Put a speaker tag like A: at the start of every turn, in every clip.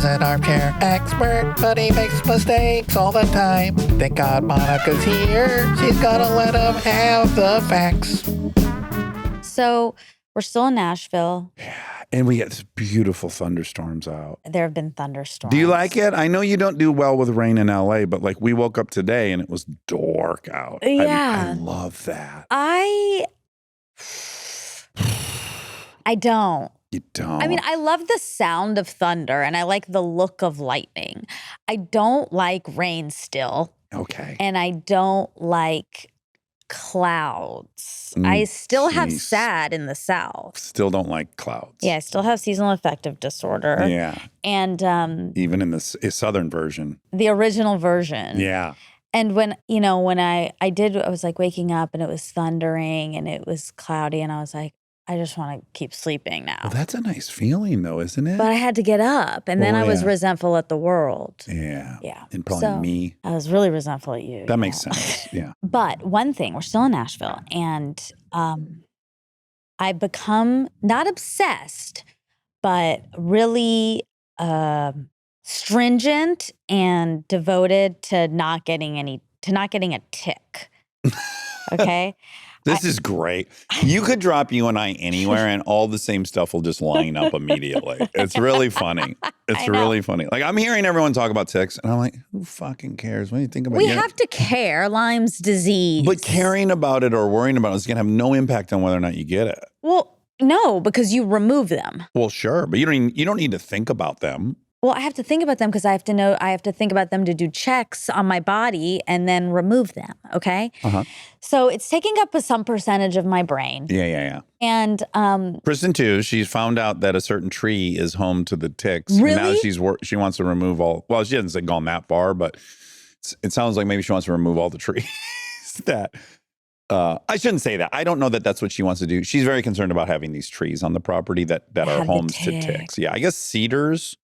A: is an armchair expert, but he makes mistakes all the time. Thank God Monica's here. She's gonna let him have the facts.
B: So we're still in Nashville.
C: Yeah, and we get beautiful thunderstorms out.
B: There have been thunderstorms.
C: Do you like it? I know you don't do well with rain in LA, but like we woke up today and it was dark out.
B: Yeah.
C: I love that.
B: I don't.
C: You don't?
B: I mean, I love the sound of thunder and I like the look of lightning. I don't like rain still.
C: Okay.
B: And I don't like clouds. I still have SAD in the South.
C: Still don't like clouds.
B: Yeah, I still have seasonal affective disorder.
C: Yeah.
B: And
C: even in the southern version.
B: the original version.
C: Yeah.
B: And when I was like waking up and it was thundering and it was cloudy and I was like, I just want to keep sleeping now.
C: Well, that's a nice feeling though, isn't it?
B: But I had to get up and then I was resentful at the world.
C: Yeah.
B: Yeah.
C: And probably me.
B: I was really resentful at you.
C: That makes sense. Yeah.
B: But one thing, we're still in Nashville and I've become not obsessed, but really stringent and devoted to not getting a tick. Okay?
C: This is great. You could drop you and I anywhere and all the same stuff will just line up immediately. It's really funny. It's really funny. Like I'm hearing everyone talk about ticks and I'm like, who fucking cares? What do you think about it?
B: We have to care. Lyme's disease.
C: But caring about it or worrying about it is going to have no impact on whether or not you get it.
B: Well, no, because you remove them.
C: Well, sure. But you don't need to think about them.
B: Well, I have to think about them because I have to think about them to do checks on my body and then remove them, okay?
C: Uh-huh.
B: So it's taking up some percentage of my brain.
C: Yeah.
B: And
C: Kristen, too, she's found out that a certain tree is home to the ticks.
B: Really?
C: And now she wants to remove all, well, she hasn't gone that far, but it sounds like maybe she wants to remove all the trees that, I shouldn't say that. I don't know that that's what she wants to do. She's very concerned about having these trees on the property that are homes to ticks. Yeah, I guess cedars.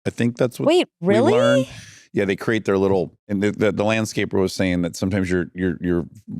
C: I think that's what
B: Wait, really?
C: we learned. Yeah, they create their little, and the landscaper was saying that sometimes you're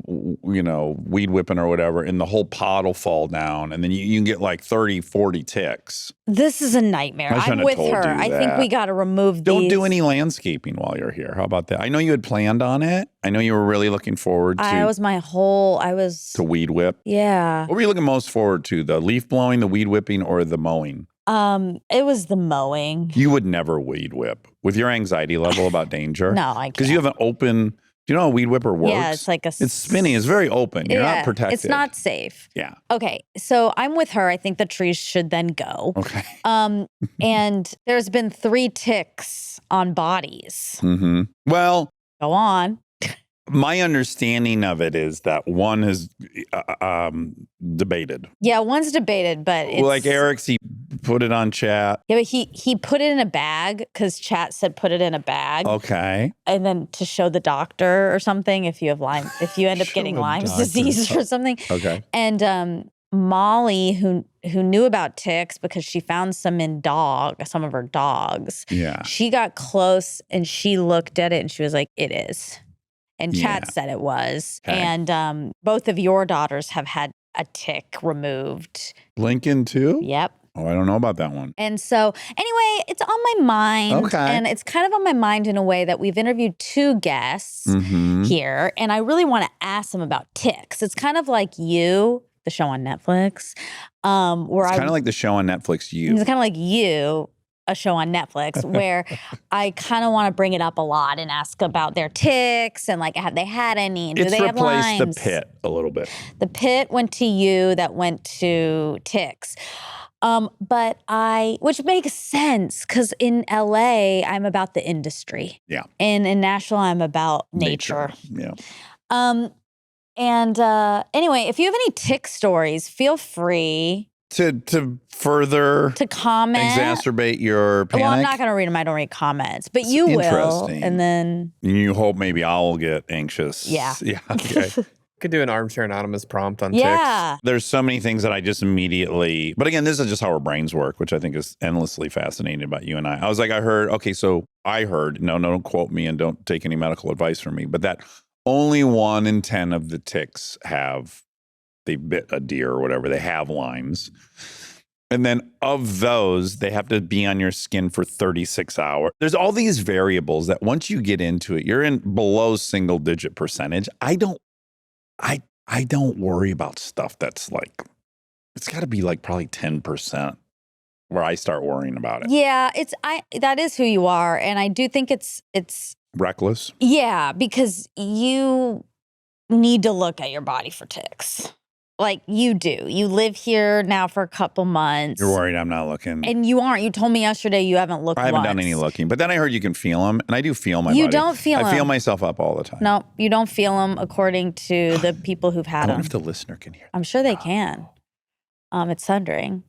C: weed whipping or whatever, and the whole pod will fall down, and then you can get like 30, 40 ticks.
B: This is a nightmare. I'm with her. I think we got to remove these.
C: Don't do any landscaping while you're here. How about that? I know you had planned on it. I know you were really looking forward to. To weed whip.
B: Yeah.
C: What were you looking most forward to? The leaf blowing, the weed whipping, or the mowing?
B: It was the mowing.
C: You would never weed whip with your anxiety level about danger.
B: No, I can't.
C: Because you have an open. Do you know how a weed whipper works?
B: Yeah, it's like
C: it's spinning. It's very open. You're not protected.
B: It's not safe.
C: Yeah.
B: Okay, so I'm with her. I think the trees should then go.
C: Okay.
B: And there's been 3 ticks on bodies.
C: Mm-hmm. Well,
B: go on.
C: My understanding of it is that one is debated.
B: Yeah, one's debated, but it's...
C: Like Eric's, he put it on chat.
B: Yeah, but he put it in a bag because chat said put it in a bag.
C: Okay.
B: And then to show the doctor or something if you end up getting Lyme's disease or something.
C: Okay.
B: And Molly, who knew about ticks because she found some in some of her dogs.
C: Yeah.
B: She got close and she looked at it and she was like, it is. And chat said it was.
C: Okay.
B: And both of your daughters have had a tick removed.
C: Lincoln too?
B: Yep.
C: Oh, I don't know about that one.
B: And so anyway, it's on my mind.
C: Okay.
B: And it's kind of on my mind in a way that we've interviewed 2 guests here. And I really want to ask them about ticks. It's kind of like You, the show on Netflix.
C: It's kind of like the show on Netflix, You.
B: It's kind of like You, a show on Netflix, where I kind of want to bring it up a lot and ask about their ticks and like, have they had any? And do they have Lyme's?
C: It's replaced the Pit a little bit.
B: The Pit went to You, that went to ticks. Which makes sense because in LA, I'm about the industry.
C: Yeah.
B: And in Nashville, I'm about nature.
C: Yeah.
B: Anyway, if you have any tick stories, feel free
C: to further
B: to comment,
C: exacerbate your panic.
B: Well, I'm not going to read them. I don't read comments, but you will. And then
C: you hope maybe I'll get anxious.
B: Yeah.
C: Yeah. Okay.
D: Could do an Armchair Anonymous prompt on ticks.
C: There's so many things that I just immediately, but again, this is just how our brains work, which I think is endlessly fascinating about you and I. I was like, I heard, no, don't quote me and don't take any medical advice from me, but that only 1 in 10 of the ticks they bit a deer or whatever, they have Lyme's. And then of those, they have to be on your skin for 36 hours. There's all these variables that once you get into it, you're in below single digit percentage. I don't worry about stuff that's like, it's got to be like probably 10% where I start worrying about it.
B: Yeah, that is who you are. And I do think it's
C: reckless.
B: Yeah, because you need to look at your body for ticks. Like you do. You live here now for a couple months.
C: You're worried I'm not looking.
B: And you aren't. You told me yesterday you haven't looked
C: I haven't
B: once.
C: done any looking. But then I heard you can feel them. And I do feel my body.
B: You don't feel them.
C: I feel myself up all the time.
B: No, you don't feel them according to the people who've had
C: I
B: them.
C: wonder if the listener can hear.
B: I'm sure they can. It's thundering.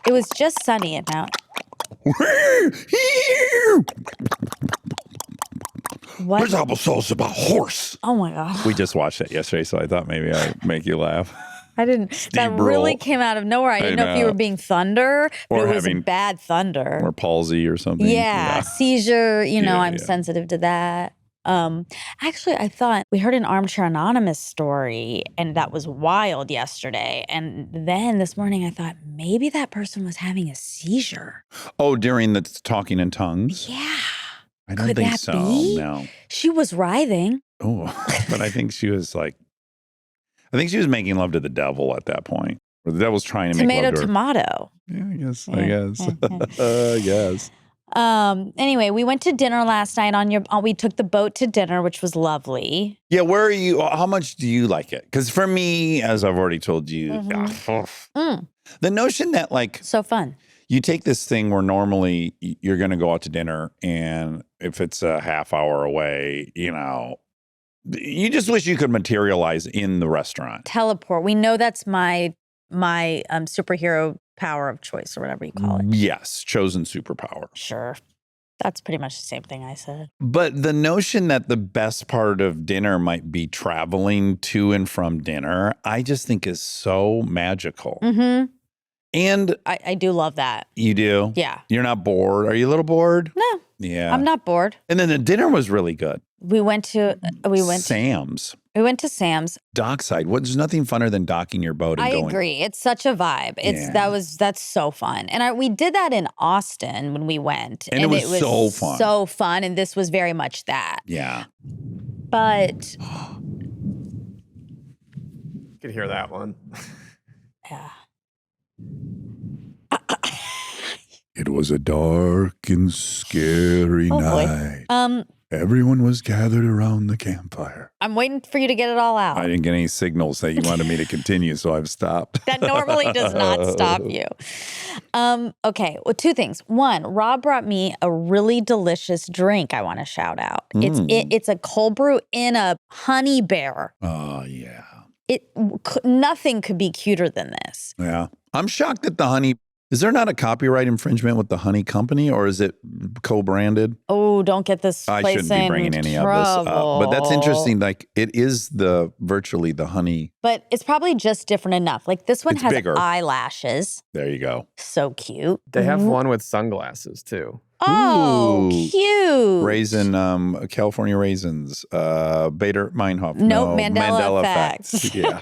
B: It was just sunny and now. What?
C: There's applesauce about horse.
B: Oh my God.
C: We just watched it yesterday, so I thought maybe I'd make you laugh.
B: I didn't. That really came out of nowhere. I didn't know if you were being thunder, but
C: or
B: it was
C: having
B: bad thunder.
C: Or palsy or something.
B: Yeah. Seizure, I'm sensitive to that. Actually, I thought we heard an Armchair Anonymous story, and that was wild yesterday. And then this morning, I thought maybe that person was having a seizure.
C: Oh, during the talking in tongues?
B: Yeah.
C: I don't
B: Could
C: think
B: that
C: so.
B: be?
C: No.
B: She was writhing.
C: Oh, but I think she was making love to the devil at that point. Or the devil's trying to make love to her.
B: Tomato.
C: Yeah, I guess. Yes.
B: Anyway, we went to dinner last night we took the boat to dinner, which was lovely.
C: Yeah, where are you? How much do you like it? Because for me, as I've already told you, the notion that
B: so fun.
C: You take this thing where normally you're going to go out to dinner, and if it's a half hour away, you just wish you could materialize in the restaurant.
B: Teleport. We know that's my superhero power of choice, or whatever you call it.
C: Yes, chosen superpower.
B: Sure. That's pretty much the same thing I said.
C: But the notion that the best part of dinner might be traveling to and from dinner, I just think is so magical.
B: Mm-hmm.
C: And
B: I do love that.
C: You do?
B: Yeah.
C: You're not bored? Are you a little bored?
B: No.
C: Yeah.
B: I'm not bored.
C: And then the dinner was really good.
B: We went to
C: Sam's.
B: We went to Sam's.
C: Dockside. There's nothing funner than docking your boat and going.
B: I agree. It's such a vibe. That's so fun. And we did that in Austin when we went.
C: And it was so fun.
B: So fun. And this was very much that.
C: Yeah.
B: But
D: you could hear that one.
B: Yeah.
C: It was a dark and scary night. Everyone was gathered around the campfire.
B: I'm waiting for you to get it all out.
C: I didn't get any signals that you wanted me to continue, so I've stopped.
B: That normally does not stop you. Okay, well, two things. One, Rob brought me a really delicious drink I want to shout out. It's a cold brew in a honey bear.
C: Oh, yeah.
B: Nothing could be cuter than this.
C: Yeah. I'm shocked that the honey... Is there not a copyright infringement with the honey company, or is it co-branded?
B: Oh, don't get this place
C: I shouldn't be bringing any of this up. But that's interesting. Like, it is virtually the honey.
B: But it's probably just different enough. Like, this one has
C: bigger.
B: eyelashes.
C: There you go.
B: So cute.
D: They have one with sunglasses, too.
B: Oh,
C: Ooh.
B: cute.
C: Raisin, California raisins, Bader Meinhof.
B: Nope, Mandela effect.
C: Yeah.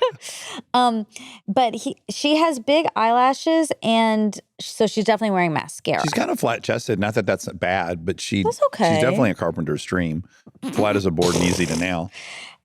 B: But she has big eyelashes, and so she's definitely wearing mascara.
C: She's kind of flat-chested. Not that that's bad, but
B: that's okay.
C: She's definitely a carpenter's dream. Flat as a board and easy to nail.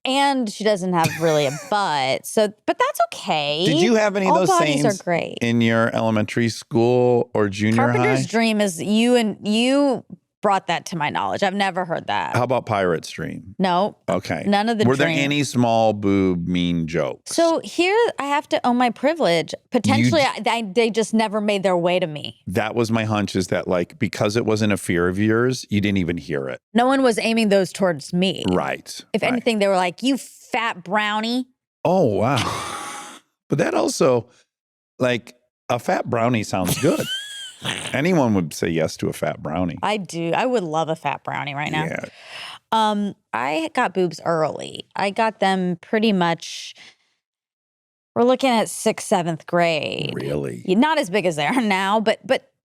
B: And she doesn't have really a butt, but that's okay.
C: Did you have any of those
B: bodies
C: sayings
B: are great.
C: in your elementary school or junior
B: Carpenter's
C: high?
B: dream is you brought that to my knowledge. I've never heard that.
C: How about pirate's dream?
B: No.
C: Okay.
B: None of the
C: Were there
B: dream.
C: any small boob mean jokes?
B: So here I have to own my privilege. Potentially, they just never made their way to me.
C: That was my hunch, is that because it wasn't a fear of yours, you didn't even hear it.
B: No one was aiming those towards me.
C: Right.
B: If anything, they were like, you fat brownie.
C: Oh, wow. But that also, a fat brownie sounds good. Anyone would say yes to a fat brownie.
B: I do. I would love a fat brownie right now.
C: Yeah.
B: I got boobs early. I got them pretty much, we're looking at 6th, 7th grade.
C: Really?
B: Not as big as they are now, but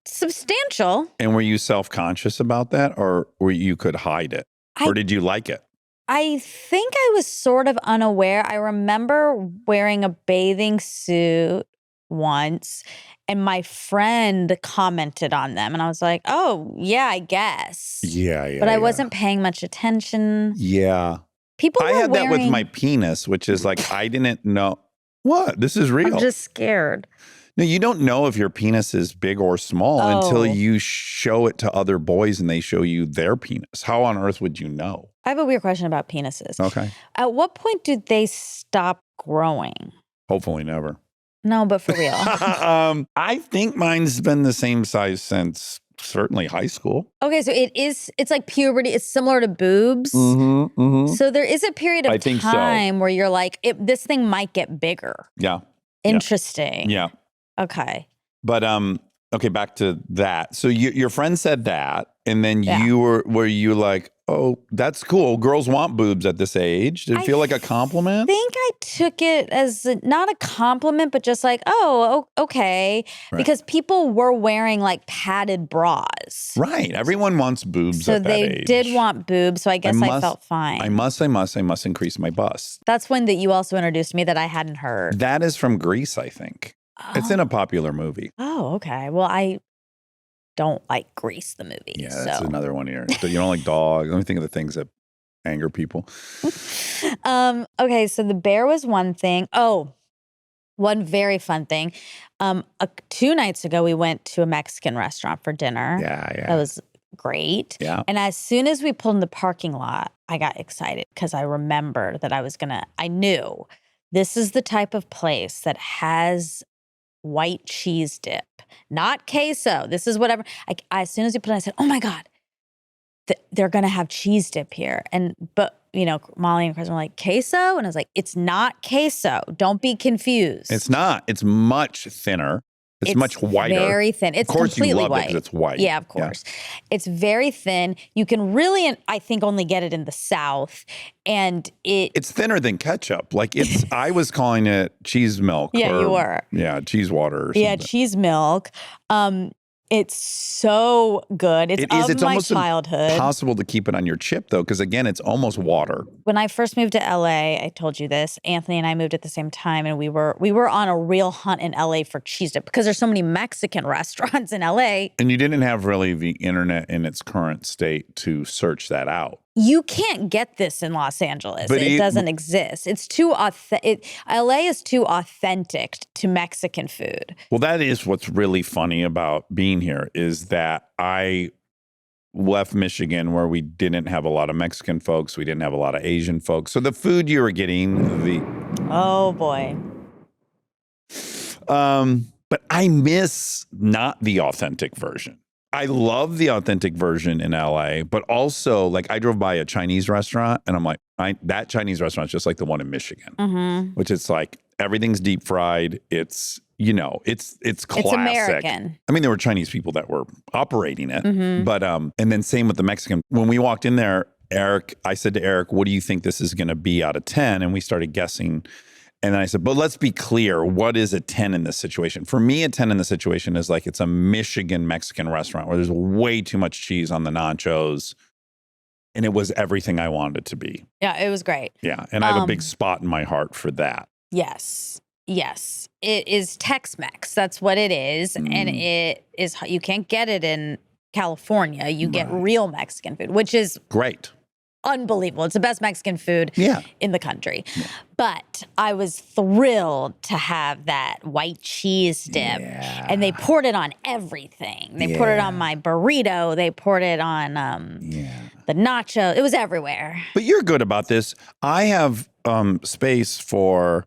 B: substantial.
C: And were you self-conscious about that, or you could hide it? Or did you like it?
B: I think I was sort of unaware. I remember wearing a bathing suit once, and my friend commented on them, and I was like, oh, yeah, I guess.
C: Yeah.
B: But I wasn't paying much attention.
C: Yeah.
B: People
C: I
B: were
C: had that with
B: wearing-
C: my penis, which is like, I didn't know. What? This is real.
B: I'm just scared.
C: No, you don't know if your penis is big or small until
B: Oh.
C: you show it to other boys and they show you their penis. How on earth would you know?
B: I have a weird question about penises.
C: Okay.
B: At what point did they stop growing?
C: Hopefully never.
B: No, but for real.
C: I think mine's been the same size since certainly high school.
B: Okay, so it's like puberty. It's similar to boobs.
C: Mm-hmm.
B: So there is a period
C: I
B: of
C: think so.
B: time where you're like, this thing might get bigger.
C: Yeah.
B: Interesting.
C: Yeah.
B: Okay.
C: But okay, back to that. So your friend said that, and then
B: Yeah.
C: were you like, oh, that's cool. Girls want boobs at this age. Did it feel like a compliment?
B: I think I took it as not a compliment, but just like, oh, okay.
C: Right.
B: Because people were wearing like padded bras.
C: Right. Everyone wants boobs
B: So
C: at that
B: they
C: age.
B: did want boobs. So I guess I felt fine.
C: I must increase my bust.
B: That's when that you also introduced me that I hadn't heard.
C: That is from Greece, I think. It's in a popular movie.
B: Oh, okay. Well, I don't like Grease, the movie.
C: Yeah, that's
B: so.
C: another one here. You don't like dogs. Let me think of the things that anger people.
B: Okay, so the bear was one thing. Oh, one very fun thing. 2 nights ago, we went to a Mexican restaurant for dinner.
C: Yeah.
B: That was great.
C: Yeah.
B: And as soon as we pulled in the parking lot, I got excited because I remembered that I knew this is the type of place that has white cheese dip, not queso. This is whatever. As soon as we put it, I said, oh my God, they're going to have cheese dip here. But Molly and Chris were like, queso? And I was like, it's not queso. Don't be confused.
C: It's not. It's much thinner. It's much whiter.
B: Very thin. It's
C: of course
B: completely
C: you love
B: white.
C: it because it's white.
B: Yeah, of course. It's very thin. You can really, I think, only get it in the South. And
C: it's thinner than ketchup. Like I was calling it cheese milk.
B: Yeah, you were.
C: Yeah, cheese water or something.
B: Yeah, cheese milk. It's so good. It's
C: It's
B: my
C: almost
B: childhood.
C: impossible to keep it on your chip, though, because, again, it's almost water.
B: When I first moved to LA, I told you this, Anthony and I moved at the same time, and we were on a real hunt in LA for cheese dip because there's so many Mexican restaurants in LA.
C: And you didn't have really the internet in its current state to search that out.
B: You can't get this in Los Angeles.
C: But
B: it doesn't exist. It's too LA is too authentic to Mexican food.
C: Well, that is what's really funny about being here is that I left Michigan where we didn't have a lot of Mexican folks. We didn't have a lot of Asian folks. So the food you were getting,
B: Oh, boy.
C: but I miss not the authentic version. I love the authentic version in LA, but also like I drove by a Chinese restaurant and I'm like, that Chinese restaurant is just like the one in Michigan, which it's like everything's deep fried. It's, it's classic.
B: It's American.
C: I mean, there were Chinese people that were operating it, but, and then same with the Mexican. When we walked in there, I said to Eric, what do you think this is going to be out of 10? And we started guessing. And then I said, but let's be clear. What is a 10 in this situation? For me, a 10 in this situation is like it's a Michigan Mexican restaurant where there's way too much cheese on the nachos. And it was everything I wanted it to be.
B: Yeah, it was great.
C: Yeah. And I have a big spot in my heart for that.
B: Yes. It is Tex-Mex. That's what it is. And it is, you can't get it in California. You get real Mexican food, which is
C: great.
B: Unbelievable. It's the best Mexican food in the country. Yeah. But I was thrilled to have that white cheese dip. Yeah. And they poured it on everything. They poured it on my burrito. They poured it on the nacho. It was everywhere.
C: But you're good about this. I have space for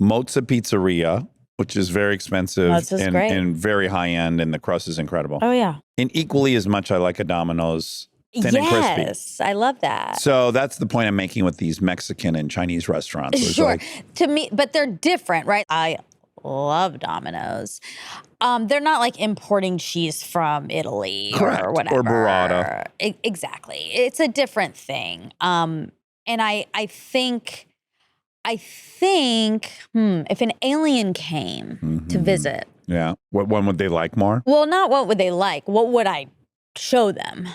C: Mozza Pizzeria, which is very expensive and very high end, and the crust is incredible.
B: Oh, yeah.
C: And equally as much, I like a Domino's. Thin and crispy.
B: Yes, I love that.
C: So that's the point I'm making with these Mexican and Chinese restaurants.
B: Sure. To me, but they're different, right? I love Domino's. They're not like importing cheese from Italy or whatever.
C: Or burrata.
B: Exactly. It's a different thing. And I think if an alien came to visit.
C: Yeah. What one would they like more?
B: Well, not what would they like. What would I show them?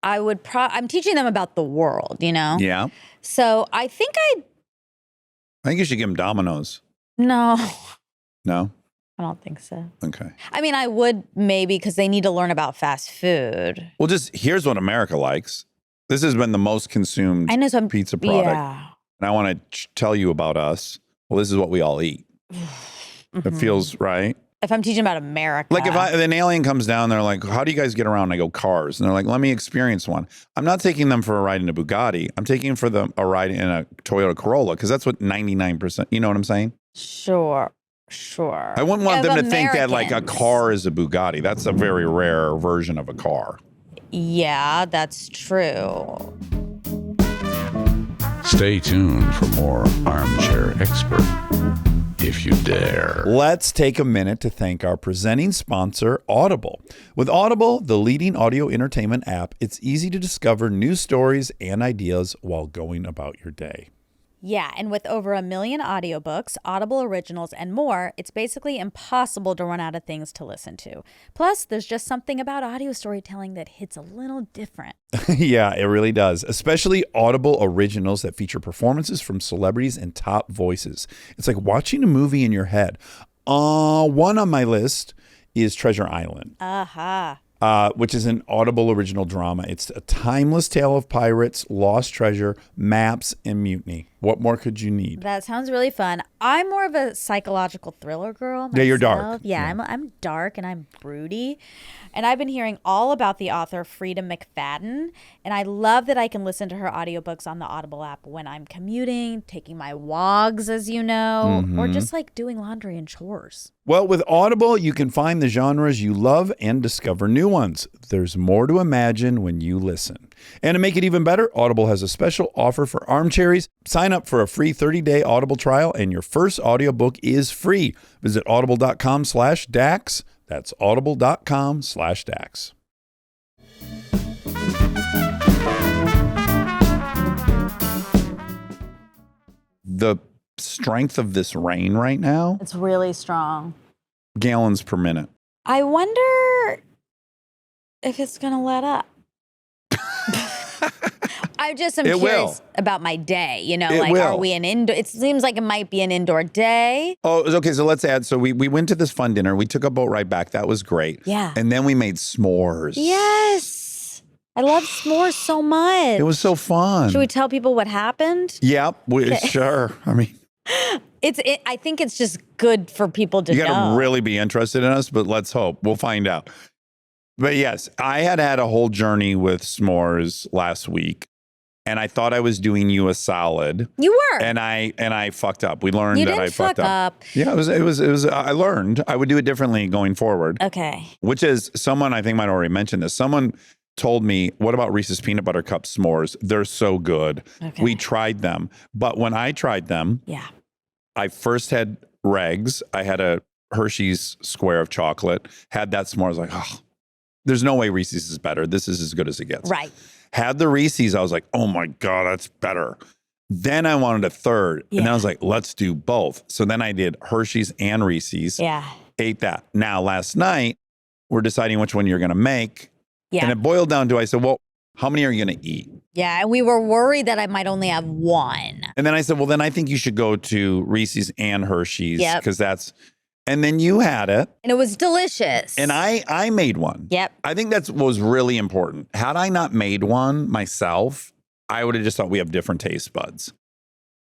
B: I'm teaching them about the world,
C: Yeah.
B: So I think
C: you should give them Domino's.
B: No.
C: No?
B: I don't think so.
C: Okay.
B: I mean, I would maybe because they need to learn about fast food.
C: Well, just here's what America likes. This has been the most consumed pizza product.
B: Yeah.
C: And I want to tell you about us. Well, this is what we all eat. It feels right.
B: If I'm teaching about America.
C: Like if an alien comes down, they're like, how do you guys get around? And I go, cars. And they're like, let me experience one. I'm not taking them for a ride in a Bugatti. I'm taking for them a ride in a Toyota Corolla because that's what 99%, you know what I'm saying?
B: Sure.
C: I wouldn't want them to think that like a car is a Bugatti. That's a very rare version of a car.
B: Yeah, that's true.
E: Stay tuned for more Armchair Expert, if you dare.
C: Let's take a minute to thank our presenting sponsor, Audible. With Audible, the leading audio entertainment app, it's easy to discover new stories and ideas while going about your day.
B: Yeah, and with over 1 million audiobooks, Audible originals, and more, it's basically impossible to run out of things to listen to. Plus, there's just something about audio storytelling that hits a little different.
C: Yeah, it really does, especially Audible originals that feature performances from celebrities and top voices. It's like watching a movie in your head. One on my list is Treasure Island. Which is an Audible original drama. It's a timeless tale of pirates, lost treasure, maps, and mutiny. What more could you need?
B: That sounds really fun. I'm more of a psychological thriller girl myself.
C: Yeah, you're dark.
B: Yeah. I'm dark and I'm broody. And I've been hearing all about the author Frida McFadden. And I love that I can listen to her audiobooks on the Audible app when I'm commuting, taking my walks, as you know, or just like doing laundry and chores.
C: Well, with Audible, you can find the genres you love and discover new ones. There's more to imagine when you listen. And to make it even better, Audible has a special offer for armchairies. Sign up for a free 30-day Audible trial, and your first audiobook is free. Visit audible.com/Dax. That's audible.com/Dax. The strength of this rain right now,
B: It's really strong.
C: gallons per minute.
B: I wonder if it's going to let up. I just am
C: It
B: curious
C: will.
B: about my day. You know,
C: It
B: like,
C: will.
B: are we an indoor? It seems like it might be an indoor day.
C: Oh, okay. So let's add. So we went to this fun dinner. We took a boat ride back. That was great.
B: Yeah.
C: And then we made s'mores.
B: Yes. I love s'mores so much.
C: It was so fun.
B: Should we tell people what happened?
C: Yep. Sure. I mean,
B: I think it's just good for people to
C: you
B: know.
C: got to really be interested in us, but let's hope. We'll find out. But yes, I had a whole journey with s'mores last week. And I thought I was doing you a solid.
B: You were.
C: And I fucked up. We learned
B: You
C: that
B: didn't
C: I fucked
B: fuck
C: up.
B: up.
C: Yeah, it was I learned I would do it differently going forward.
B: Okay.
C: Which is someone I think might already mention this. Someone told me, what about Reese's peanut butter cup s'mores? They're so good.
B: Okay.
C: We tried them. But when I tried them,
B: Yeah.
C: I first had Regs. I had a Hershey's square of chocolate, had that s'more. I was like, oh, there's no way Reese's is better. This is as good as it gets.
B: Right.
C: Had the Reese's, I was like, oh my God, that's better. Then I wanted a third.
B: Yeah.
C: And then I was like, let's do both. So then I did Hershey's and Reese's.
B: Yeah.
C: Ate that. Now, last night, we're deciding which one you're going to make.
B: Yeah.
C: And it boiled down to, I said, well, how many are you going to eat?
B: Yeah. And we were worried that I might only have one.
C: And then I said, well, then I think you should go to Reese's and Hershey's.
B: Yep.
C: Because that's, and then you had it.
B: And it was delicious.
C: And I made one.
B: Yep.
C: I think that's what was really important. Had I not made one myself, I would have just thought we have different taste buds.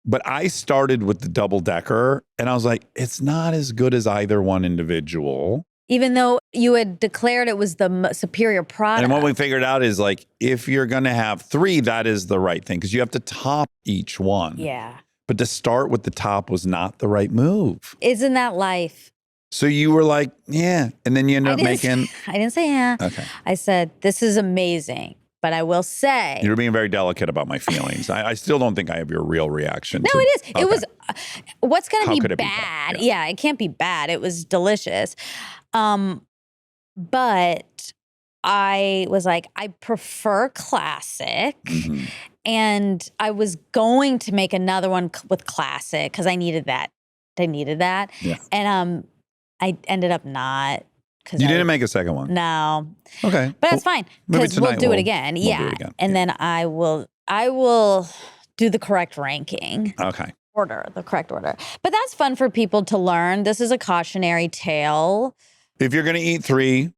C: But I started with the double decker and I was like, it's not as good as either one individual.
B: Even though you had declared it was the superior product.
C: And what we figured out is like, if you're going to have three, that is the right thing because you have to top each one.
B: Yeah.
C: But to start with the top was not the right move.
B: Isn't that life?
C: So you were like, yeah. And then you ended up making.
B: I didn't say yeah.
C: Okay.
B: I said, this is amazing. But I will say.
C: You're being very delicate about my feelings. I still don't think I have your real reaction.
B: No,
C: to,
B: it is.
C: okay.
B: It was. What's going to be
C: could it be
B: bad?
C: bad?
B: Yeah, it can't be bad. It was delicious. But I was like, I prefer classic.
C: Mhm.
B: And I was going to make another one with classic because I needed that.
C: Yeah.
B: And I ended up not.
C: You didn't make a second one.
B: No.
C: Okay.
B: But that's fine
C: maybe
B: because we'll
C: tonight
B: do it again.
C: we'll do
B: Yeah.
C: it again.
B: And
C: Yeah.
B: then I will do the correct ranking.
C: Okay.
B: the correct order. But that's fun for people to learn. This is a cautionary tale.
C: If you're going to eat 3,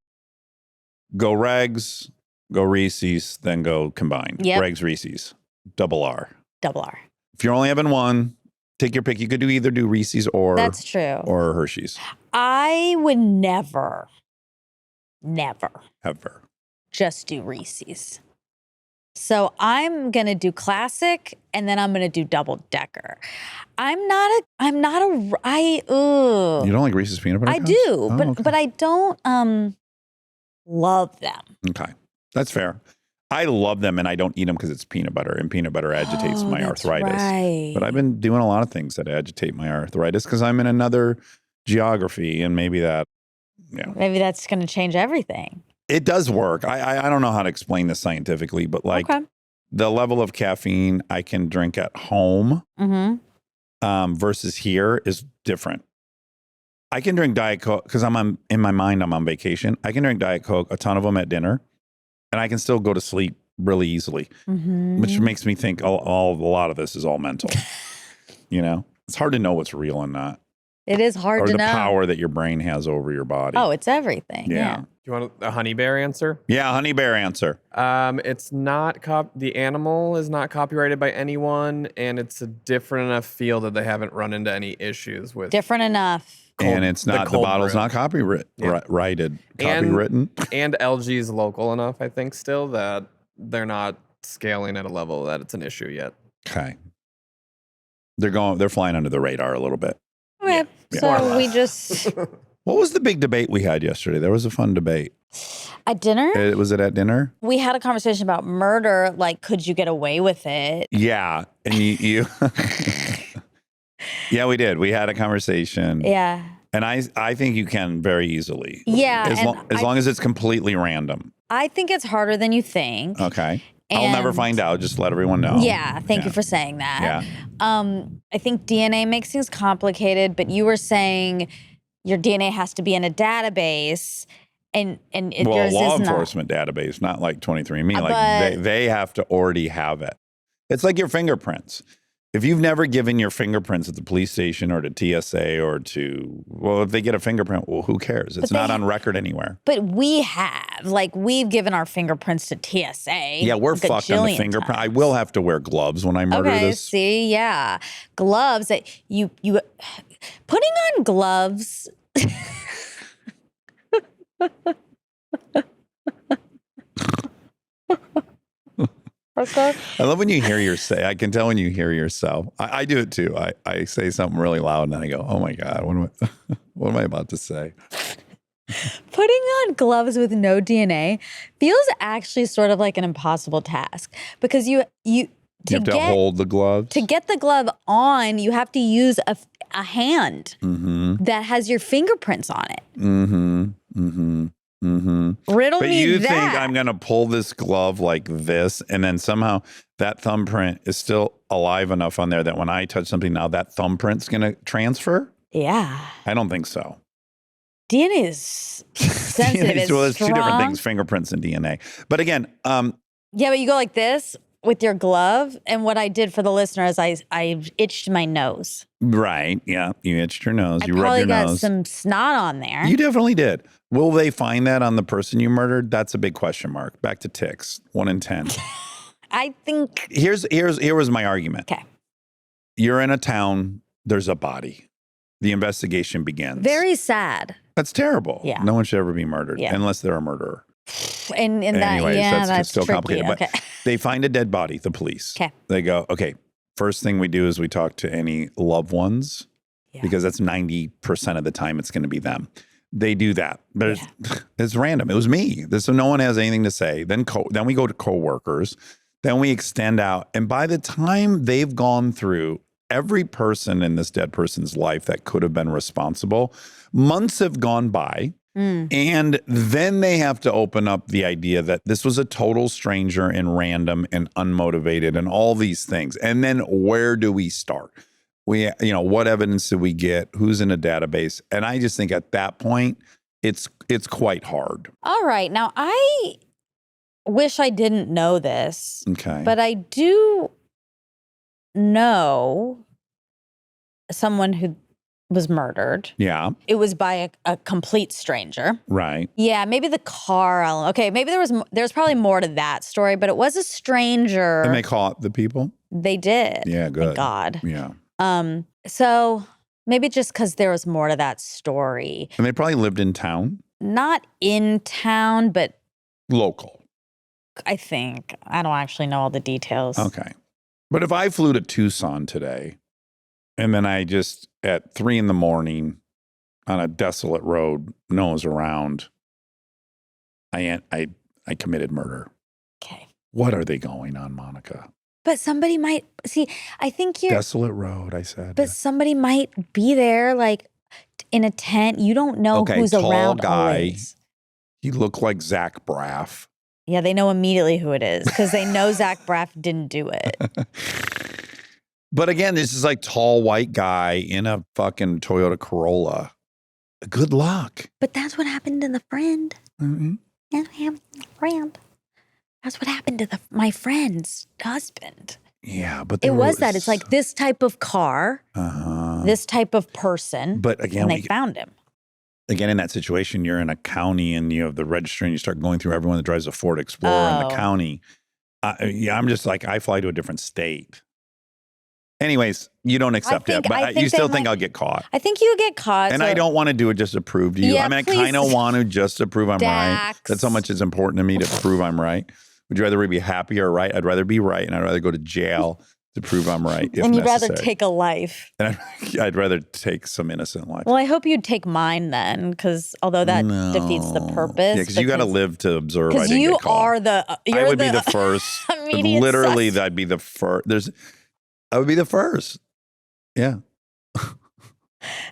C: go Regs, go Reese's, then go combined.
B: Yep.
C: Regs, Reese's, double R.
B: Double R.
C: If you're only having 1, take your pick. You could either do Reese's or
B: That's true.
C: or Hershey's.
B: I would never
C: Ever.
B: just do Reese's. So I'm going to do classic and then I'm going to do double decker. I
C: You don't like Reese's peanut butter
B: I
C: cups?
B: do,
C: Oh, okay.
B: but I don't love them.
C: Okay. That's fair. I love them and I don't eat them because it's peanut butter and peanut butter agitates my
B: that's
C: arthritis.
B: right.
C: But I've been doing a lot of things that agitate my arthritis because I'm in another geography and maybe that,
B: Maybe that's going to change everything.
C: it does work. I don't know how to explain this scientifically, but like
B: Okay.
C: the level of caffeine I can drink at home versus here is different. I can drink Diet Coke because in my mind, I'm on vacation. I can drink Diet Coke, a ton of them at dinner, and I can still go to sleep really easily, which makes me think a lot of this is all mental. It's hard to know what's real and not.
B: It is hard
C: or
B: to
C: the
B: know.
C: power that your brain has over your body.
B: Oh, it's everything. Yeah.
D: Do you want a honey bear answer?
C: Yeah, honey bear answer.
D: It's not the animal is not copyrighted by anyone, and it's a different enough field that they haven't run into any issues with.
B: Different enough.
C: And it's not, the bottle's
D: brew.
C: not copyrighted.
D: Yeah.
C: Copywritten.
D: And LG's local enough, I think, still that they're not scaling at a level that it's an issue yet.
C: Okay. They're flying under the radar a little bit.
B: Okay.
C: Yeah.
B: So we just
C: What was the big debate we had yesterday? There was a fun debate.
B: at dinner,
C: Was it at dinner?
B: we had a conversation about murder. Like, could you get away with it?
C: Yeah. And you Yeah, we did. We had a conversation.
B: Yeah.
C: And I think you can very easily.
B: Yeah.
C: As long as it's completely random.
B: I think it's harder than you think.
C: Okay. I'll never
B: And-
C: find out. Just let everyone know.
B: Yeah, thank you for saying that.
C: Yeah.
B: I think DNA makes things complicated, but you were saying your DNA has to be in a database, and
C: Well,
B: yours
C: a law
B: is not.
C: enforcement database, not like 23andMe. Like
B: But-
C: they have to already have it. It's like your fingerprints. If you've never given your fingerprints at the police station or to TSA or if they get a fingerprint, well, who cares? It's not on record anywhere.
B: But we've given our fingerprints to TSA.
C: Yeah, we're
B: a
C: fucked on the
B: gajillion
C: fingerprint. I
B: times.
C: will have to wear gloves when I murder
B: Okay,
C: this.
B: see, yeah, gloves that you putting on gloves. Okay.
C: I love when you hear I can tell when you hear yourself. I do it too. I say something really loud and then I go, oh my God, what am I about to say?
B: Putting on gloves with no DNA feels actually sort of like an impossible task because you
C: have to hold the gloves.
B: To get the glove on, you have to use a hand that has your fingerprints on it. Riddle
C: But
B: me
C: you
B: that.
C: think I'm going to pull this glove like this and then somehow that thumbprint is still alive enough on there that when I touch something now, that thumbprint's going to transfer?
B: Yeah.
C: I don't think so.
B: DNA is sensitive. It's
C: well, there's two different
B: strong.
C: things, fingerprints and DNA. But again,
B: Yeah, but you go like this with your glove. And what I did for the listener is I itched my nose.
C: right. Yeah. You itched your nose.
B: I
C: You rubbed
B: probably
C: your
B: got
C: nose.
B: some snot on there.
C: You definitely did. Will they find that on the person you murdered? That's a big question mark. Back to ticks. 1 in 10.
B: I think.
C: Here was my argument.
B: Okay.
C: You're in a town. There's a body. The investigation begins.
B: Very sad.
C: That's terrible.
B: Yeah.
C: No one should ever be murdered
B: Yeah.
C: unless they're a murderer.
B: And that,
C: Anyways,
B: yeah,
C: that's
B: that's
C: still
B: tricky.
C: complicated. But
B: Okay.
C: they find a dead body, the police.
B: Okay.
C: They go, okay, first thing we do is we talk to any loved ones
B: Yeah.
C: because that's 90% of the time it's going to be them. They do that. It's random. It was me. So no one has anything to say. Then we go to coworkers. Then we extend out. And by the time they've gone through every person in this dead person's life that could have been responsible, months have gone by. And then they have to open up the idea that this was a total stranger and random and unmotivated and all these things. And then where do we start? What evidence do we get? Who's in a database? And I just think at that point, it's quite hard.
B: All right. Now, I wish I didn't know this,
C: Okay.
B: but I do know someone who was murdered.
C: Yeah.
B: It was by a complete stranger.
C: Right.
B: Yeah, maybe the car element. Okay, maybe there's probably more to that story, but it was a stranger.
C: And they caught the people?
B: They did.
C: Yeah, good.
B: Thank God.
C: Yeah.
B: So maybe just because there was more to that story.
C: And they probably lived in town?
B: Not in town, but
C: local.
B: I think. I don't actually know all the details.
C: Okay. But if I flew to Tucson today, and then I just, at 3 a.m. on a desolate road, no one's around, I committed murder.
B: Okay.
C: What are they going on, Monica?
B: But somebody might, see, I think you're.
C: Desolate road, I said.
B: But somebody might be there, like, in a tent. You don't know who's
C: tall
B: around
C: guy.
B: always.
C: He looked like Zach Braff.
B: Yeah, they know immediately who it is because they know Zach Braff didn't do it.
C: But again, this is like tall white guy in a fucking Toyota Corolla. Good luck.
B: But that's what happened to the friend.
C: Mm-hmm.
B: That's what happened to the friend. That's what happened to my friend's husband.
C: Yeah, but
B: it was that. It's like this type of car,
C: Uh-huh.
B: this type of person.
C: But again,
B: and they found him.
C: Again, in that situation, you're in a county and you have the registry and you start going through everyone that drives a Ford Explorer in the county. I'm just like, I fly to a different state. Anyways, you don't accept it, but you still think I'll get caught.
B: I think you get caught.
C: And I don't want to do it just to prove to you.
B: Yeah,
C: I mean, I
B: please.
C: kind of want to just to prove I'm right.
B: Dax.
C: That's how much it's important to me to prove I'm right. Would you rather be happy or right? I'd rather be right, and I'd rather go to jail to prove I'm right if
B: and you'd
C: necessary.
B: rather take a life.
C: And I'd rather take some innocent life.
B: Well, I hope you'd take mine then, because although that defeats the purpose.
C: Yeah, because you got to live to observe.
B: Because you are the.
C: I would be the first. Literally, I'd be the first. I would be the first. Yeah.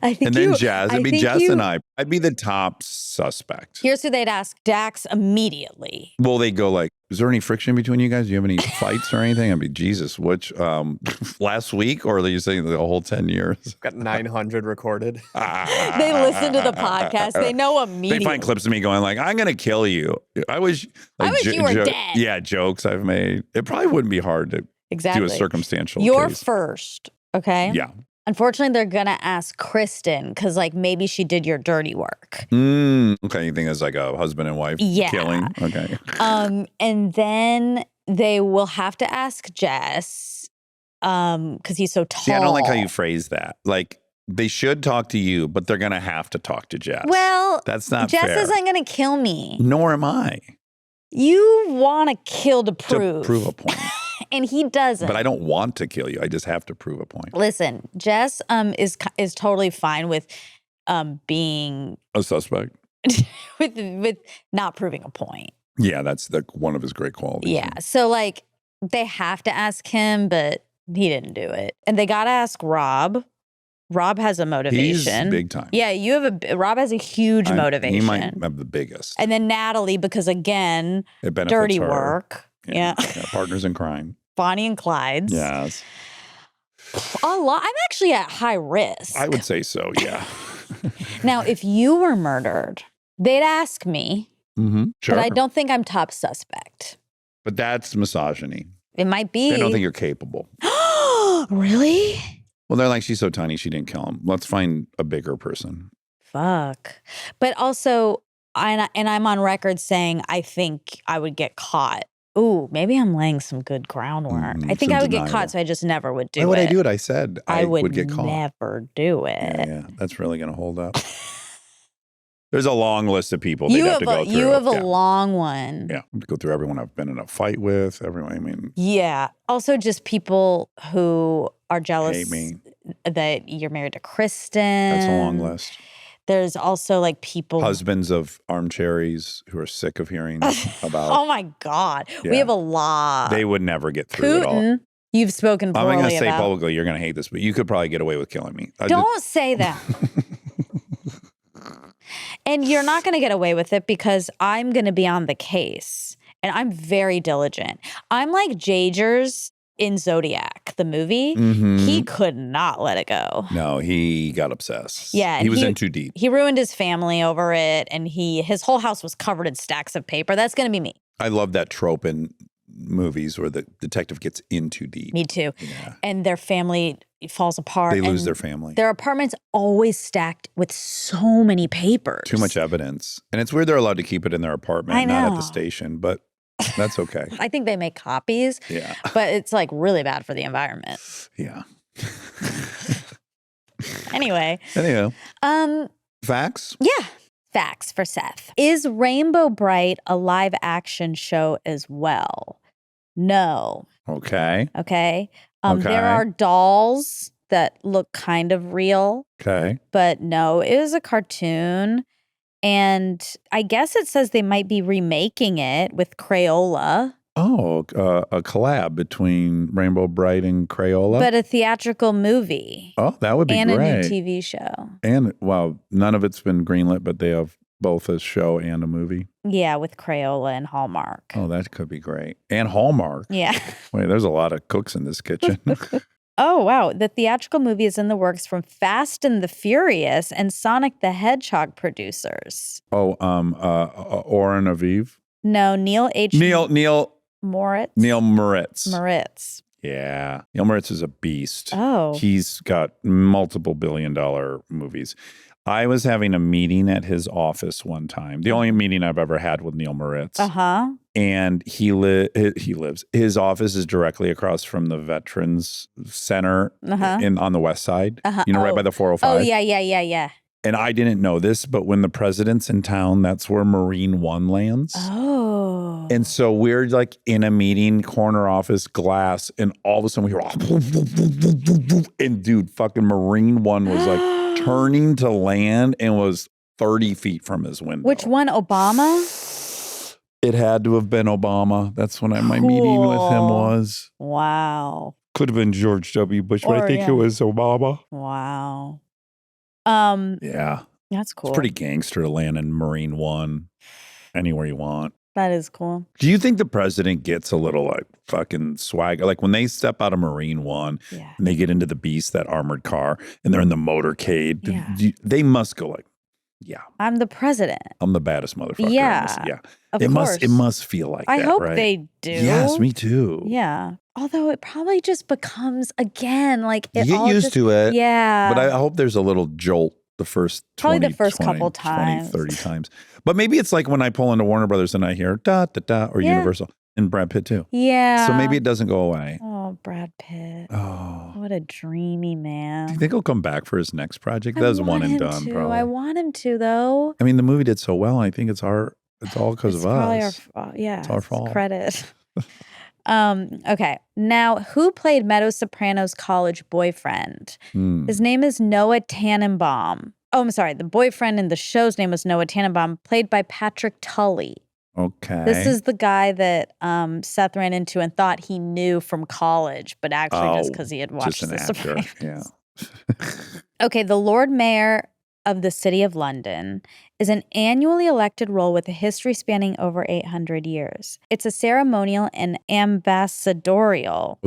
B: I think
C: and then Jazz. It'd be Jess and I. I'd be the top suspect.
B: Here's who they'd ask: Dax immediately.
C: Well, they go like, "Is there any friction between you guys? Do you have any fights or anything?" I'd be, Jesus, which last week, or are you saying the whole 10 years?
D: Got 900 recorded.
B: They listen to the podcast. They know immediately.
C: They find clips of me going like, "I'm gonna kill you." I wish
B: you were dead.
C: Yeah, jokes I've made. It probably wouldn't be hard to do a circumstantial.
B: You're
C: case.
B: first, okay?
C: Yeah.
B: Unfortunately, they're gonna ask Kristen because, like, maybe she did your dirty work.
C: Okay, you think it's like a husband and wife killing? Okay.
B: And then they will have to ask Jess because he's so tall.
C: See, I don't like how you phrase that. Like, they should talk to you, but they're gonna have to talk to Jess.
B: Well,
C: that's not
B: Jess
C: fair.
B: isn't gonna kill me.
C: Nor am I.
B: You want to kill to prove.
C: To prove a point.
B: And he doesn't.
C: But I don't want to kill you. I just have to prove a point.
B: Listen, Jess is totally fine with being
C: a suspect
B: with not proving a point.
C: Yeah, that's one of his great qualities.
B: Yeah. So like they have to ask him, but he didn't do it. And they got to ask Rob. Rob has a motivation.
C: He's big time.
B: Yeah, Rob has a huge motivation.
C: He might have the biggest.
B: And then Natalie, because again,
C: it benefits
B: dirty
C: her.
B: work. Yeah.
C: Partners in crime.
B: Bonnie and Clyde's.
C: Yes.
B: I'm actually at high risk.
C: I would say so, yeah.
B: Now, if you were murdered, they'd ask me.
C: Mm-hmm. Sure.
B: But I don't think I'm top suspect.
C: But that's misogyny.
B: It might be.
C: They don't think you're capable.
B: Really?
C: Well, they're like, she's so tiny, she didn't kill him. Let's find a bigger person.
B: Fuck. But also, and I'm on record saying I think I would get caught. Ooh, maybe I'm laying some good groundwork. I think I would get caught, so I just never would do it.
C: Why would I do it? I said I would get caught.
B: Never do it.
C: Yeah, that's really going to hold up. There's a long list of people they'd have to go through.
B: You have a long one.
C: Yeah, go through everyone I've been in a fight with, everyone, I mean.
B: Yeah. Also just people who are jealous
C: hate me.
B: That you're married to Kristen.
C: That's a long list.
B: There's also like people.
C: Husbands of armcharies who are sick of hearing about.
B: Oh my God. Yeah. We have a lot.
C: They would never get through it all.
B: You've spoken poorly
C: I'm going to say
B: about.
C: publicly, you're going to hate this, but you could probably get away with killing me.
B: Don't say that. And you're not going to get away with it because I'm going to be on the case. And I'm very diligent. I'm like Jagers in Zodiac, the movie. Mm-hmm. He could not let it go.
C: No, he got obsessed.
B: Yeah.
C: He was in too deep.
B: He ruined his family over it. And his whole house was covered in stacks of paper. That's going to be me.
C: I love that trope in movies where the detective gets in too deep.
B: Me too.
C: Yeah.
B: And their family falls apart.
C: They lose
B: and
C: their family.
B: Their apartment's always stacked with so many papers.
C: Too much evidence. And it's weird they're allowed to keep it in their apartment,
B: I
C: not at
B: know.
C: the station, but that's okay.
B: I think they make copies.
C: Yeah.
B: But it's like really bad for the environment.
C: Yeah.
B: Anyway.
C: Anyhow. Facts?
B: Yeah. Facts for Seth. Is Rainbow Bright a live action show as well? No.
C: Okay.
B: Okay.
C: Okay.
B: There are dolls that look kind of real,
C: Okay.
B: but no, it is a cartoon. And I guess it says they might be remaking it with Crayola.
C: Oh, a collab between Rainbow Bright and Crayola?
B: But a theatrical movie.
C: Oh, that would be
B: and
C: great.
B: a new TV show.
C: And, well, none of it's been greenlit, but they have both a show and a movie.
B: Yeah, with Crayola and Hallmark.
C: Oh, that could be great. And Hallmark.
B: Yeah.
C: Wait, there's a lot of cooks in this kitchen.
B: Oh, wow. The theatrical movie is in the works from Fast and the Furious and Sonic the Hedgehog producers.
C: Oh, Oren Aviv?
B: No, Neil Moritz.
C: Neil Moritz.
B: Moritz.
C: Yeah. Neil Moritz is a beast.
B: Oh.
C: He's got multiple billion-dollar movies. I was having a meeting at his office one time. The only meeting I've ever had with Neil Moritz.
B: Uh-huh.
C: And he lives. His office is directly across from the Veterans Center on the west side.
B: Uh-huh.
C: Right by the 405.
B: Oh, yeah.
C: And I didn't know this, but when the president's in town, that's where Marine One lands.
B: Oh.
C: And so we're like in a meeting, corner office, glass, and all of a sudden we hear, and dude, fucking Marine One was like turning to land and was 30 feet from his window.
B: Which one, Obama?
C: It had to have been Obama. That's when my meeting with him was.
B: Wow.
C: Could have been George W. Bush, but I think it was Obama.
B: Wow.
C: Yeah.
B: That's cool.
C: It's pretty gangster to land in Marine One anywhere you want.
B: That is cool.
C: Do you think the president gets a little like fucking swag? Like when they step out of Marine One and they get into the Beast, that armored car, and they're in the motorcade, they must go like, yeah.
B: I'm the president.
C: I'm the baddest motherfucker.
B: Yeah. Of course.
C: It must feel like that,
B: I hope
C: right?
B: they do.
C: Yes, me too.
B: Yeah. Although it probably just becomes, again, like it
C: you get
B: all
C: used
B: just,
C: to it.
B: Yeah.
C: But I hope there's a little jolt the first 20,
B: probably the first
C: 20,
B: couple
C: 20,
B: times.
C: 30 times. But maybe it's like when I pull into Warner Brothers and I hear da, da, da, or Universal, and Brad Pitt too.
B: Yeah.
C: So maybe it doesn't go away.
B: Oh, Brad Pitt.
C: Oh.
B: What a dreamy man.
C: Do you think he'll come back for his next project? That was one and done, probably.
B: I want him to, though.
C: I mean, the movie did so well. I think it's all because of us.
B: It's
C: our fault.
B: Credit. Okay. Now, who played Meadow Soprano's college boyfriend? His name is Noah Tannenbaum. Oh, I'm sorry. The boyfriend in the show's name was Noah Tannenbaum, played by Patrick Tully.
C: Okay.
B: This is the guy that Seth ran into and thought he knew from college, but actually just because he had watched The Sopranos.
C: Yeah.
B: Okay, the Lord Mayor of the City of London is an annually elected role with a history spanning over 800 years. It's a ceremonial and ambassadorial,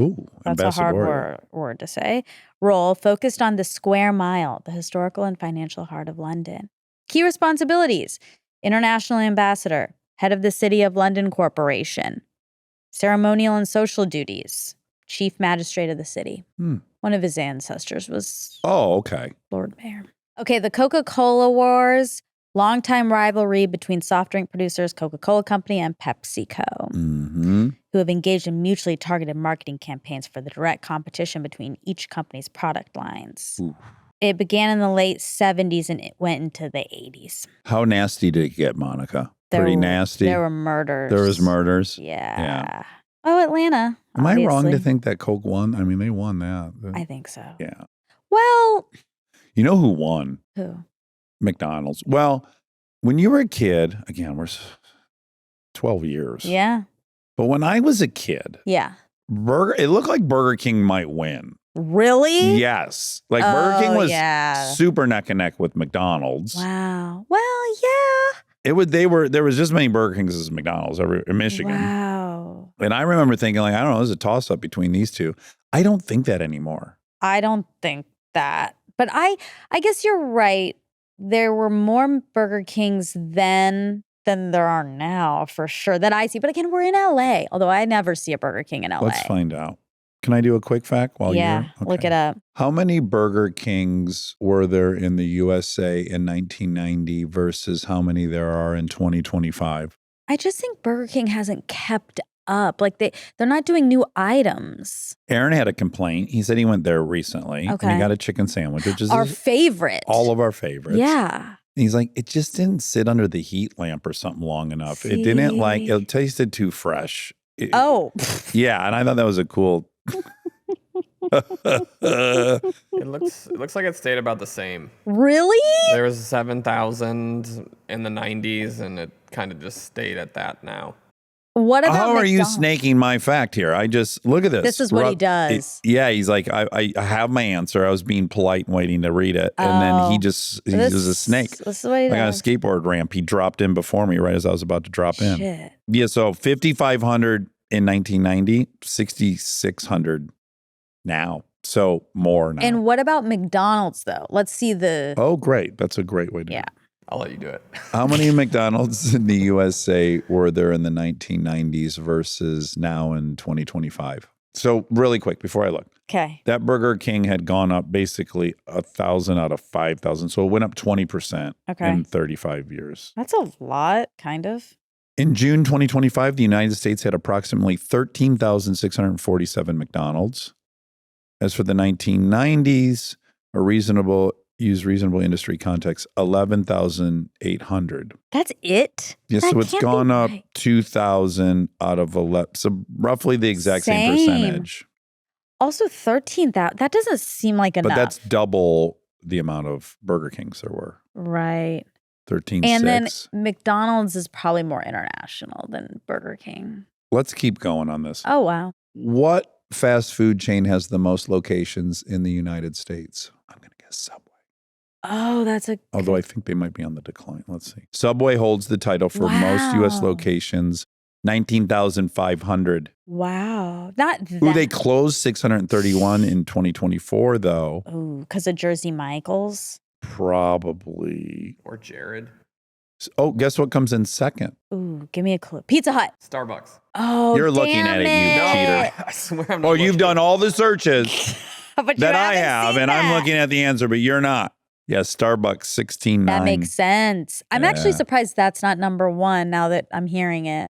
B: that's a hard word to say, role focused on the square mile, the historical and financial heart of London. Key responsibilities: international ambassador, head of the City of London Corporation, ceremonial and social duties, chief magistrate of the city. One of his ancestors was Lord Mayor. Okay, the Coca-Cola Wars, longtime rivalry between soft drink producers Coca-Cola Company and PepsiCo, who have engaged in mutually targeted marketing campaigns for the direct competition between each company's product lines. It began in the late 70s and it went into the 80s.
C: How nasty did it get, Monica? Pretty nasty?
B: There were murders.
C: There was murders?
B: Yeah. Oh, Atlanta.
C: Am I wrong to think that Coke won? I mean, they won that.
B: I think so.
C: Yeah.
B: Well.
C: You know who won?
B: Who?
C: McDonald's. Well, when you were a kid, again, we're 12 years.
B: Yeah.
C: But when I was a kid, it looked like Burger King might win.
B: Really?
C: Yes. Like Burger King was super neck and neck with McDonald's.
B: Wow. Well, yeah.
C: There was just as many Burger Kings as McDonald's in Michigan.
B: Wow.
C: And I remember thinking, like, I don't know, there's a toss up between these two. I don't think that anymore.
B: I don't think that. But I guess you're right. There were more Burger Kings then than there are now, for sure, that I see. But again, we're in LA, although I never see a Burger King in LA.
C: Let's find out. Can I do a quick fact while you're...
B: Look it up.
C: How many Burger Kings were there in the USA in 1990 versus how many there are in 2025?
B: I just think Burger King hasn't kept up. Like they're not doing new items.
C: Aaron had a complaint. He said he went there recently and he got a chicken sandwich, which is
B: our favorite.
C: All of our favorites.
B: Yeah.
C: And he's like, it just didn't sit under the heat lamp or something long enough. It didn't it tasted too fresh. Yeah. And I thought that was a cool...
D: It looks like it stayed about the same.
B: Really?
D: There was 7,000 in the 90s, and it kind of just stayed at that now.
B: What about
C: How are you
B: McDonald's?
C: snaking my fact here? I just look at this.
B: This is what he does.
C: He's like, I have my answer. I was being polite and waiting to read it, and then he was a snake.
B: This is what he
C: like
B: does.
C: on a skateboard ramp, he dropped in before me right as I was about to drop in.
B: Shit.
C: Yeah, so 5,500 in 1990, 6,600 now. So more now.
B: And what about McDonald's, though? Let's see the...
C: Oh, great. That's a great way to do it.
D: I'll let you do it.
C: How many McDonald's in the USA were there in the 1990s versus now in 2025? So really quick before I look.
B: Okay.
C: That Burger King had gone up basically 1,000 out of 5,000. So it went up 20% in 35 years.
B: That's a lot, kind of.
C: In June 2025, the United States had approximately 13,647 McDonald's. As for the 1990s, reasonable industry context, 11,800.
B: That's it?
C: Yeah,
B: That
C: so it's
B: can't
C: gone
B: be
C: up
B: right.
C: 2,000 out of 11. So roughly the exact same percentage.
B: Also, 13,000. That doesn't seem like enough.
C: But that's double the amount of Burger Kings there were.
B: Right.
C: 13,600.
B: And then McDonald's is probably more international than Burger King.
C: Let's keep going on this.
B: Oh, wow.
C: What fast food chain has the most locations in the United States? I'm going to guess Subway.
B: Oh, that's a...
C: Although I think they might be on the decline. Let's see. Subway holds the title for most U.S. locations, 19,500.
B: Wow. Not that...
C: Ooh, they closed 631 in 2024, though.
B: Ooh, because of Jersey Michaels?
C: Probably.
D: Or Jared.
C: Oh, guess what comes in second?
B: Ooh, give me a clue. Pizza Hut.
D: Starbucks.
B: Oh,
C: You're looking at it, you cheater.
D: I swear I'm not
C: Oh, you've
D: looking.
C: done all the searches
B: But
C: that
B: you
C: I
B: haven't
C: have,
B: seen
C: and I'm
B: that.
C: looking at the answer, but you're not. Yes, Starbucks 16.9.
B: That makes sense. I'm actually
C: Yeah.
B: surprised that's not number one now that I'm hearing it.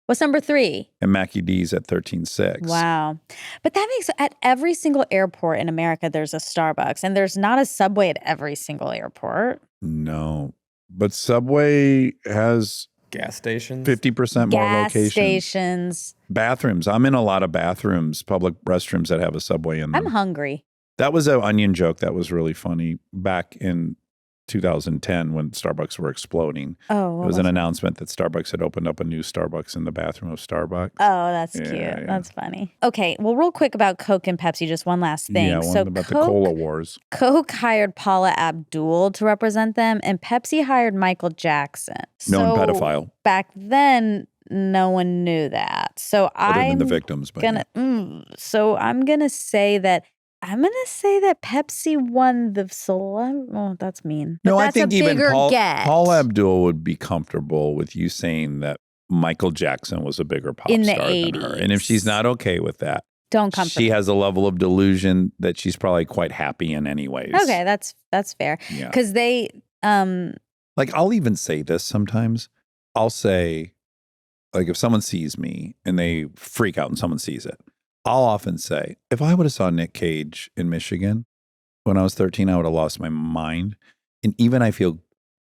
B: What's number 3?
C: And Mackie D's at 13.6.
B: Wow. But that makes, at every single airport in America, there's a Starbucks, and there's not a Subway at every single airport.
C: No, but Subway has
D: Gas stations.
C: 50% more
B: Gas
C: locations.
B: stations.
C: Bathrooms. I'm in a lot of bathrooms, public restrooms that have a Subway in them.
B: I'm hungry.
C: That was an Onion joke that was really funny back in 2010 when Starbucks were exploding.
B: Oh,
C: It was an announcement that Starbucks had opened up a new Starbucks in the bathroom of Starbucks.
B: Oh, that's
C: Yeah,
B: cute.
C: yeah.
B: That's funny. Okay, well, real quick about Coke and Pepsi, just one last thing.
C: Yeah, one about the cola wars.
B: Coke hired Paula Abdul to represent them, and Pepsi hired Michael Jackson.
C: Known
B: So
C: pedophile.
B: back then, no one knew that. So
C: Other than
B: I'm
C: the victims. But
B: gonna. So I'm gonna say that. Pepsi won the celeb. Oh, that's mean. But
C: no,
B: that's
C: I think
B: a
C: even
B: bigger
C: Paul
B: Abdul
C: would be comfortable with you saying that Michael Jackson was a bigger pop
B: In the
C: star than her. And if
B: 80s.
C: she's not okay with that,
B: Don't come.
C: she has a level of delusion that she's probably quite happy in anyways.
B: Okay, that's fair.
C: Yeah.
B: Because they
C: Like, I'll even say this sometimes. I'll say, like, if someone sees me and they freak out and someone sees it, I'll often say, if I would have saw Nick Cage in Michigan when I was 13, I would have lost my mind. And even I feel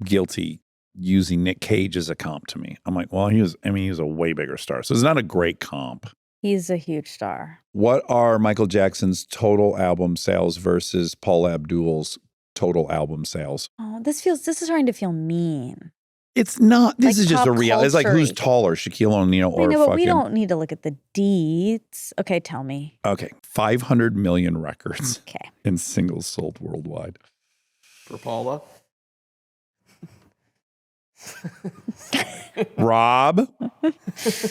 C: guilty using Nick Cage as a comp to me. I'm like, well, he was a way bigger star. So it's not a great comp.
B: he's a huge star.
C: What are Michael Jackson's total album sales versus Paula Abdul's total album sales?
B: Oh, this is starting to feel mean.
C: It's not. This
B: Like
C: is just
B: pop
C: a reality. It's like who's
B: culture-y.
C: taller, Shaquille O'Neal or
B: I know, but we
C: fucking...
B: don't need to look at the deeds. Okay, tell me.
C: Okay, 500 million records
B: Okay.
C: in singles sold worldwide.
D: For Paula.
C: Rob,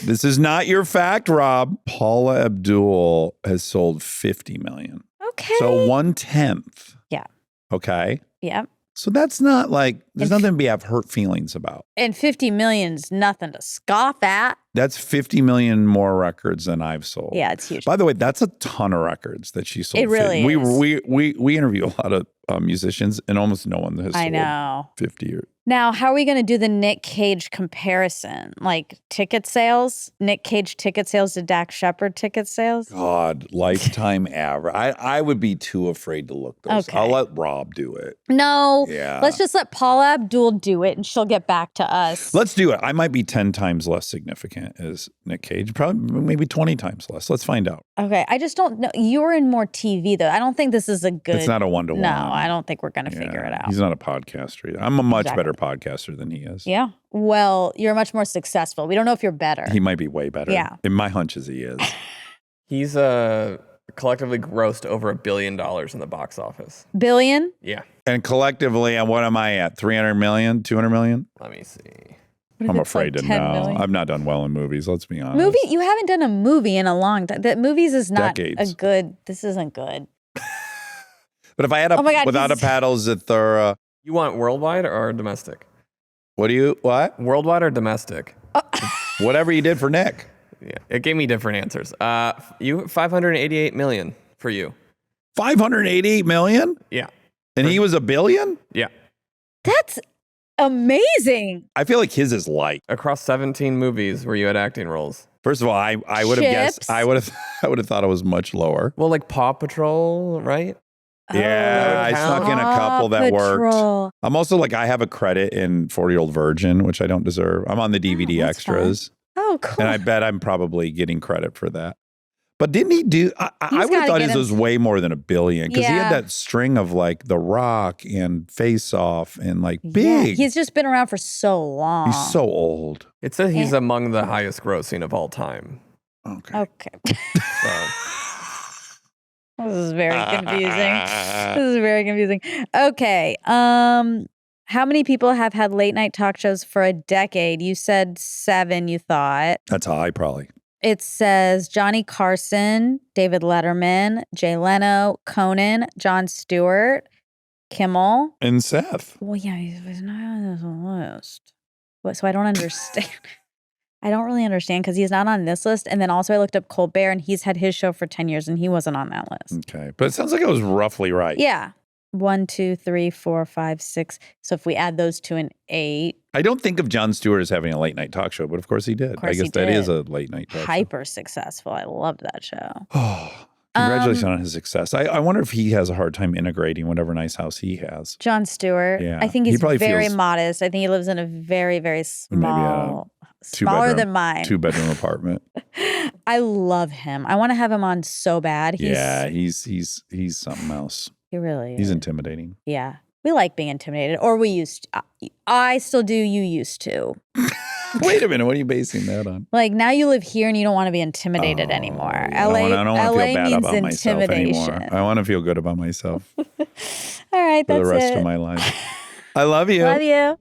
C: this is not your fact, Rob. Paula Abdul has sold 50 million.
B: Okay.
C: So 1/10.
B: Yeah.
C: Okay.
B: Yeah.
C: So that's not like, there's nothing to have hurt feelings about.
B: And 50 million's nothing to scoff at.
C: That's 50 million more records than I've sold.
B: Yeah, it's huge.
C: By the way, that's a ton of records that she sold.
B: It really is.
C: We interview a lot of musicians, and almost no one has sold
B: I know.
C: 50 or.
B: Now, how are we going to do the Nick Cage comparison? Like ticket sales? Nick Cage ticket sales to Dax Shepard ticket sales?
C: God, lifetime average. I would be too afraid to look those.
B: Okay.
C: I'll let Rob do it.
B: No.
C: Yeah.
B: Let's just let Paula Abdul do it and she'll get back to us.
C: Let's do it. I might be 10 times less significant as Nick Cage. Probably maybe 20 times less. Let's find out.
B: Okay. I just don't know. You're in more TV, though. I don't think this is a good.
C: It's not a one-to-one.
B: No, I don't think we're going to figure it out.
C: He's not a podcaster either. I'm a much better podcaster than he is.
B: Yeah. Well, you're much more successful. We don't know if you're better.
C: He might be way better.
B: Yeah.
C: And my hunch is he is.
D: He's collectively grossed over $1 billion in the box office.
B: Billion?
D: Yeah.
C: And collectively, what am I at? 300 million? 200 million?
D: Let me see.
C: I'm afraid to
B: 10
C: know.
B: million?
C: I've not done well in movies, let's be honest.
B: Movie? You haven't done a movie in a long time. That movies is not
C: Decades.
B: a good. This isn't good.
C: But if I had a Without a Paddle, Zathura,
D: You want worldwide or domestic?
C: what?
D: Worldwide or domestic?
C: Whatever you did for Nick.
D: Yeah, it gave me different answers. You 588 million for you.
C: 588 million?
D: Yeah.
C: And he was $1 billion?
D: Yeah.
B: That's amazing.
C: I feel like his is light.
D: Across 17 movies where you had acting roles.
C: First of all, I would have guessed.
B: Chips.
C: I would have thought it was much lower.
D: Well, like Paw Patrol, right?
C: Yeah, I snuck in a couple that worked.
B: Patrol.
C: I'm also like, I have a credit in 40-Year-Old Virgin, which I don't deserve. I'm on the DVD
B: that's
C: extras.
B: Oh, cool.
C: And I bet I'm probably getting credit for that. But didn't he do, I would have
B: gotta
C: thought
B: get
C: his was way more than $1 billion. Because he
B: Yeah.
C: had that string of like The Rock and Face Off and like
B: Yeah,
C: big.
B: he's just been around for so long.
C: He's so old.
D: It says he's among the highest grossing of all time.
C: Okay.
B: Okay.
D: So
B: This is very confusing. This is very confusing. Okay. How many people have had late night talk shows for a decade? You said 7, you thought.
C: That's high, probably.
B: It says Johnny Carson, David Letterman, Jay Leno, Conan, Jon Stewart, Kimmel.
C: And Seth.
B: Well, yeah, he's not on this list. So I don't understand. I don't really understand because he's not on this list. And then also I looked up Colbert and he's had his show for 10 years and he wasn't on that list.
C: Okay. But it sounds like it was roughly right.
B: Yeah. 1, 2, 3, 4, 5, 6. So if we add those to an 8.
C: I don't think of Jon Stewart as having a late night talk show, but of course he did.
B: course
C: I guess
B: he
C: that
B: did.
C: is a late night talk
B: Hyper successful. I loved that show.
C: show. Congratulations on his success. I wonder if he has a hard time integrating whatever nice house he has.
B: Jon Stewart.
C: Yeah.
B: I think
C: He
B: he's
C: probably
B: very
C: feels-
B: modest. I think he lives in a very, very small, smaller
C: two-bedroom-
B: than mine.
C: 2-bedroom apartment.
B: I love him. I want to have him on so bad.
C: He's something else.
B: He really
C: He's
B: is.
C: intimidating.
B: Yeah. We like being intimidated. Or we used to. I still do. You used to.
C: Wait a minute. What are you basing that on?
B: Like now you live here and you don't want to be intimidated anymore.
C: I don't want to feel bad
B: means
C: about myself
B: intimidation.
C: anymore. I want to feel good about myself
B: All right,
C: for
B: that's
C: the rest
B: it.
C: of my life. I love you.
B: Love you.